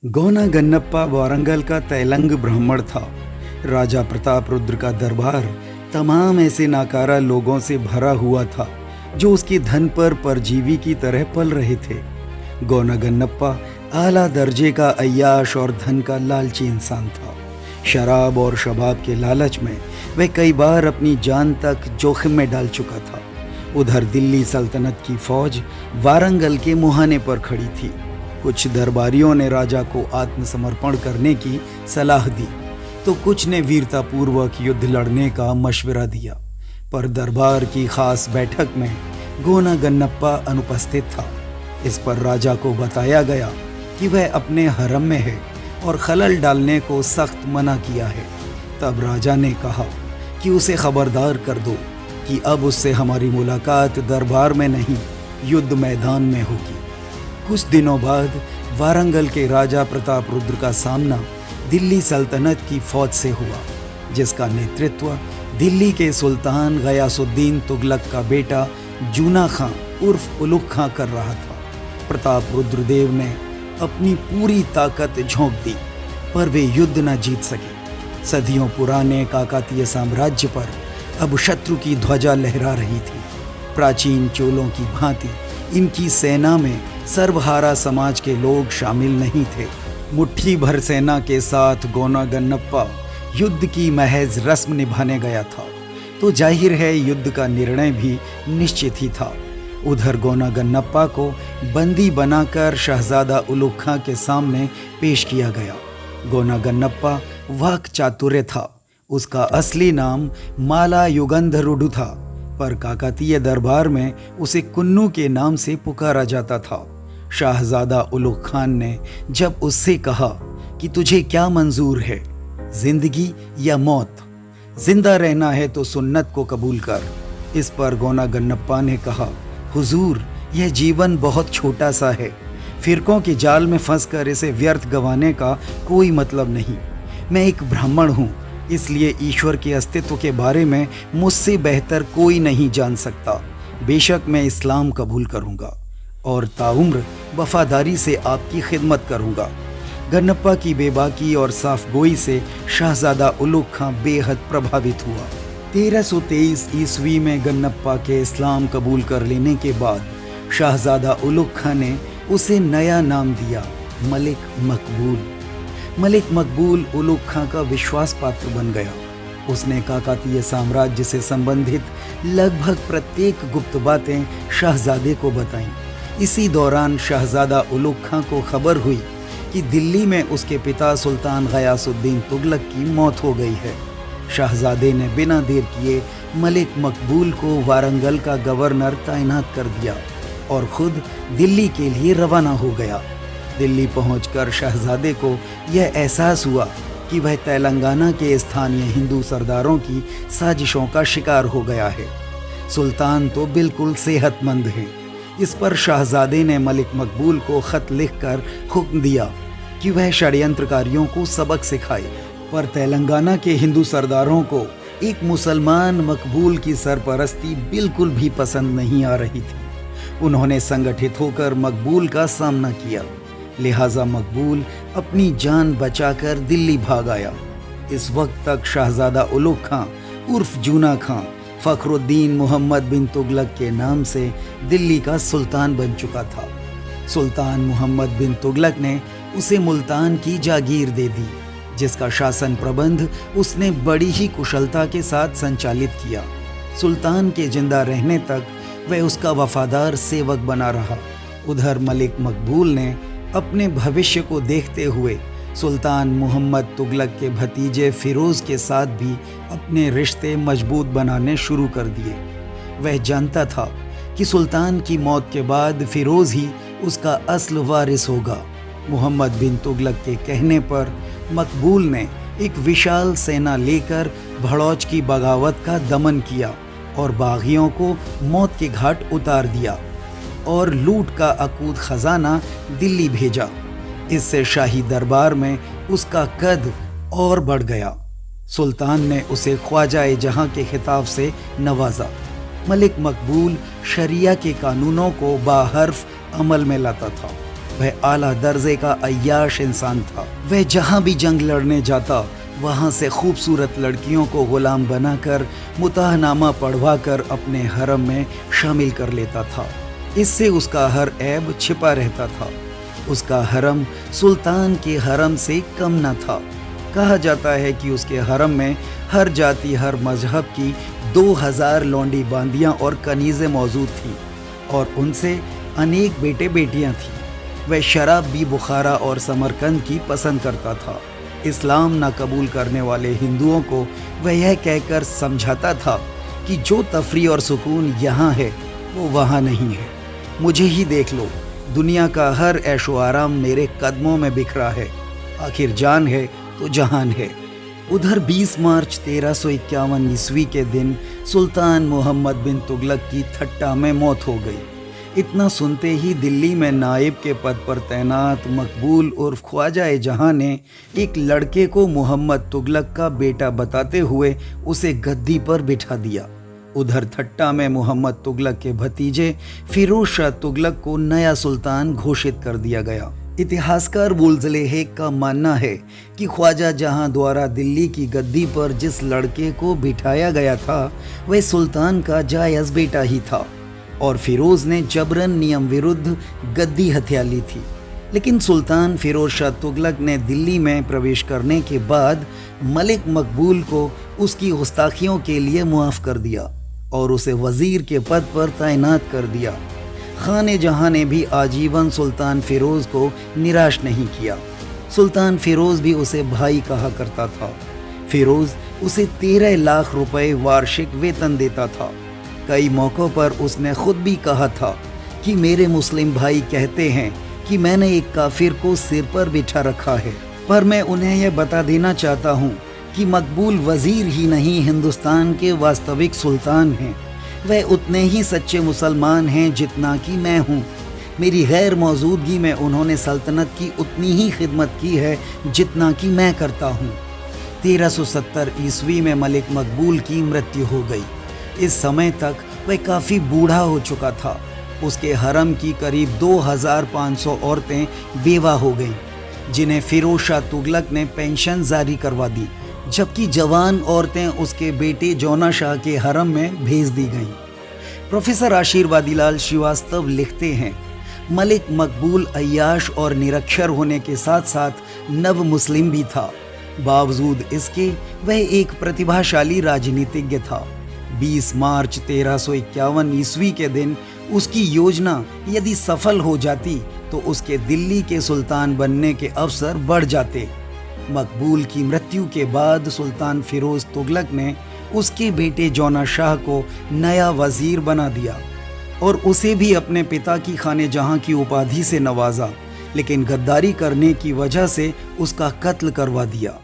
Gonna Gannappa Warangal का तैलंग ब्राह्मण था। राजा प्रताप रुद्र का दरबार तमाम ऐसे नाकारा लोगों से भरा हुआ था जो उसके धन पर परजीवी की तरह पल रहे थे। गोना गन्नप्पा आला दर्जे का अय्याश और धन का लालची इंसान था। शराब और शबाब के लालच में वह कई बार अपनी जान तक जोखिम में डाल चुका था। उधर दिल्ली सल्तनत की फौज वारंगल के मुहाने पर खड़ी थी। कुछ दरबारियों ने राजा को आत्मसमर्पण करने की सलाह दी तो कुछ ने वीरतापूर्वक युद्ध लड़ने का मशवरा दिया, पर दरबार की खास बैठक में गोना गन्नप्पा अनुपस्थित था। इस पर राजा को बताया गया कि वह अपने हरम में है और खलल डालने को सख्त मना किया है। तब राजा ने कहा कि उसे खबरदार कर दो कि अब उससे हमारी मुलाकात दरबार में नहीं, युद्ध मैदान में होगी। कुछ दिनों बाद वारंगल के राजा प्रताप रुद्र का सामना दिल्ली सल्तनत की फौज से हुआ, जिसका नेतृत्व दिल्ली के सुल्तान गयासुद्दीन तुगलक का बेटा जूना खां उर्फ उलुग खां कर रहा था। प्रताप रुद्रदेव ने अपनी पूरी ताकत झोंक दी, पर वे युद्ध न जीत सके। सदियों पुराने काकतीय साम्राज्य पर अब शत्रु की ध्वजा लहरा रही थी। प्राचीन चोलों की भांति इनकी सेना में सर्वहारा समाज के लोग शामिल नहीं थे। मुट्ठी भर सेना के साथ गोना गन्नप्पा युद्ध की महज रस्म निभाने गया था, तो जाहिर है युद्ध का निर्णय भी निश्चित ही था। उधर गोना गन्नप्पा को बंदी बनाकर शहजादा उलुग खां के सामने पेश किया गया। गोना गन्नप्पा वाक चातुर्य था। उसका असली नाम माला युगंधरुडु था, पर काकतीय दरबार में उसे कुन्नू के नाम से पुकारा जाता था। शाहजादा उलुग खान ने जब उससे कहा कि तुझे क्या मंजूर है, जिंदगी या मौत? जिंदा रहना है तो सुन्नत को कबूल कर। इस पर गोना गन्नप्पा ने कहा, हुजूर, यह जीवन बहुत छोटा सा है। फिरकों के जाल में फंसकर इसे व्यर्थ गंवाने का कोई मतलब नहीं। मैं एक ब्राह्मण हूँ, इसलिए ईश्वर के अस्तित्व के बारे में मुझसे बेहतर कोई नहीं जान सकता। बेशक मैं इस्लाम कबूल करूँगा और ताउम्र वफादारी से आपकी खिदमत करूँगा। गन्नप्पा की बेबाकी और साफगोई से शाहजादा उलुग खां बेहद प्रभावित हुआ। 1323 ईस्वी में गन्नप्पा के इस्लाम कबूल कर लेने के बाद शाहजादा उलुग खां ने उसे नया नाम दिया, मलिक मकबूल। मलिक मकबूल उलुग खां का विश्वास पात्र बन गया। उसने काकतीय साम्राज्य से संबंधित लगभग प्रत्येक गुप्त बातें शहजादे को बताईं। इसी दौरान शहजादा उलुग खां को खबर हुई कि दिल्ली में उसके पिता सुल्तान गयासुद्दीन तुगलक की मौत हो गई है। शहजादे ने बिना देर किए मलिक मकबूल को वारंगल का गवर्नर तैनात कर दिया और खुद दिल्ली के लिए रवाना हो गया। दिल्ली पहुंचकर शहजादे को यह एहसास हुआ कि वह तेलंगाना के स्थानीय हिंदू सरदारों की साजिशों का शिकार हो गया है। सुल्तान तो बिल्कुल सेहतमंद हैं। इस पर शहजादे ने मलिक मकबूल को खत लिखकर हुक्म दिया कि वह षड्यंत्रकारियों को सबक सिखाए, पर तेलंगाना के हिंदू सरदारों को एक मुसलमान मकबूल की सरपरस्ती बिल्कुल भी पसंद नहीं आ रही थी। उन्होंने संगठित होकर मकबूल का सामना किया, लिहाजा मकबूल अपनी जान बचाकर दिल्ली भाग आया। इस वक्त तक शहजादा उलुग खां उर्फ जूना खां फखरुद्दीन मोहम्मद बिन तुगलक के नाम से दिल्ली का सुल्तान बन चुका था। सुल्तान मोहम्मद बिन तुगलक ने उसे मुल्तान की जागीर दे दी, जिसका शासन प्रबंध उसने बड़ी ही कुशलता के साथ संचालित किया। सुल्तान के जिंदा रहने तक वह उसका वफादार सेवक बना रहा। उधर मलिक मकबूल ने अपने भविष्य को देखते हुए सुल्तान मोहम्मद तुगलक के भतीजे फिरोज के साथ भी अपने रिश्ते मजबूत बनाने शुरू कर दिए। वह जानता था कि सुल्तान की मौत के बाद फिरोज ही उसका असल वारिस होगा। मोहम्मद बिन तुगलक के कहने पर मकबूल ने एक विशाल सेना लेकर भड़ौच की बगावत का दमन किया और बागियों को मौत के घाट उतार दिया और लूट का अकूत खजाना दिल्ली भेजा। इससे शाही दरबार में उसका कद और बढ़ गया। सुल्तान ने उसे ख्वाजा जहां के खिताब से नवाजा। मलिक मकबूल शरिया के कानूनों को बाहर्फ अमल में लाता था। वह आला दर्जे का अय्याश इंसान था। वह जहाँ भी जंग लड़ने जाता वहाँ से खूबसूरत लड़कियों को गुलाम बनाकर मुताहनामा पढ़वाकर अपने हरम में शामिल कर लेता था। इससे उसका हर ऐब छिपा रहता था। उसका हरम सुल्तान के हरम से कम न था। कहा जाता है कि उसके हरम में हर जाति हर मजहब की 2000 लौंडी बांदियाँ और कनीज़ें मौजूद थीं और उनसे अनेक बेटे बेटियाँ थीं। वह शराब भी बुखारा और समरकंद की पसंद करता था। इस्लाम न कबूल करने वाले हिंदुओं को वह यह कहकर समझाता था कि जो तफरी और सुकून यहाँ है वो वहाँ नहीं है। मुझे ही देख लो, दुनिया का हर ऐशो आराम मेरे कदमों में बिखरा है। आखिर जान है तो जहान है। उधर 20 मार्च 1351 ईस्वी के दिन सुल्तान मोहम्मद बिन तुगलक की ठट्टा में मौत हो गई। इतना सुनते ही दिल्ली में नायब के पद पर तैनात मकबूल उर्फ ख्वाजा जहां ने एक लड़के को मोहम्मद तुगलक का बेटा बताते हुए उसे गद्दी पर बिठा दिया। उधर ठट्टा में मोहम्मद तुगलक के भतीजे फिरोज शाह तुगलक को नया सुल्तान घोषित कर दिया गया। इतिहासकार बुलजले हेग का मानना है कि ख्वाजा जहां द्वारा दिल्ली की गद्दी पर जिस लड़के को बिठाया गया था वह सुल्तान का जायज़ बेटा ही था और फिरोज ने जबरन नियम विरुद्ध गद्दी हथिया ली थी। लेकिन सुल्तान फिरोज शाह तुगलक ने दिल्ली में प्रवेश करने के बाद मलिक मकबूल को उसकी गुस्ताखियों के लिए मुआफ़ कर दिया और उसे वज़ीर के पद पर तैनात कर दिया। खाने जहां ने भी आजीवन सुल्तान फिरोज को निराश नहीं किया। सुल्तान फिरोज भी उसे भाई कहा करता था। फिरोज उसे 13 लाख रुपए वार्षिक वेतन देता था। कई मौक़ों पर उसने खुद भी कहा था कि मेरे मुस्लिम भाई कहते हैं कि मैंने एक काफिर को सिर पर बिठा रखा है, पर मैं उन्हें यह बता देना चाहता हूँ कि मकबूल वज़ीर ही नहीं हिंदुस्तान के वास्तविक सुल्तान हैं। वह उतने ही सच्चे मुसलमान हैं जितना कि मैं हूँ। मेरी गैर मौजूदगी में उन्होंने सल्तनत की उतनी ही खिदमत की है जितना कि मैं करता हूँ। 1370 ईस्वी में मलिक मकबूल की मृत्यु हो गई। इस समय तक वह काफ़ी बूढ़ा हो चुका था। उसके हरम की करीब 2500 औरतें बेवा हो गईं, जिन्हें फिरोज शाह तुगलक ने पेंशन जारी करवा दी, जबकि जवान औरतें उसके बेटे जौना शाह के हरम में भेज दी गईं। प्रोफेसर आशीर्वादीलाल श्रीवास्तव लिखते हैं, मलिक मकबूल अय्याश और निरक्षर होने के साथ साथ नव मुस्लिम भी था। बावजूद इसके वह एक प्रतिभाशाली राजनीतिज्ञ था। 20 मार्च 1351 ईस्वी के दिन उसकी योजना यदि सफल हो जाती तो उसके दिल्ली के सुल्तान बनने के अवसर बढ़ जाते। मकबूल की मृत्यु के बाद सुल्तान फिरोज तुगलक ने उसके बेटे जौना शाह को नया वजीर बना दिया और उसे भी अपने पिता की खाने जहां की उपाधि से नवाजा, लेकिन गद्दारी करने की वजह से उसका कत्ल करवा दिया।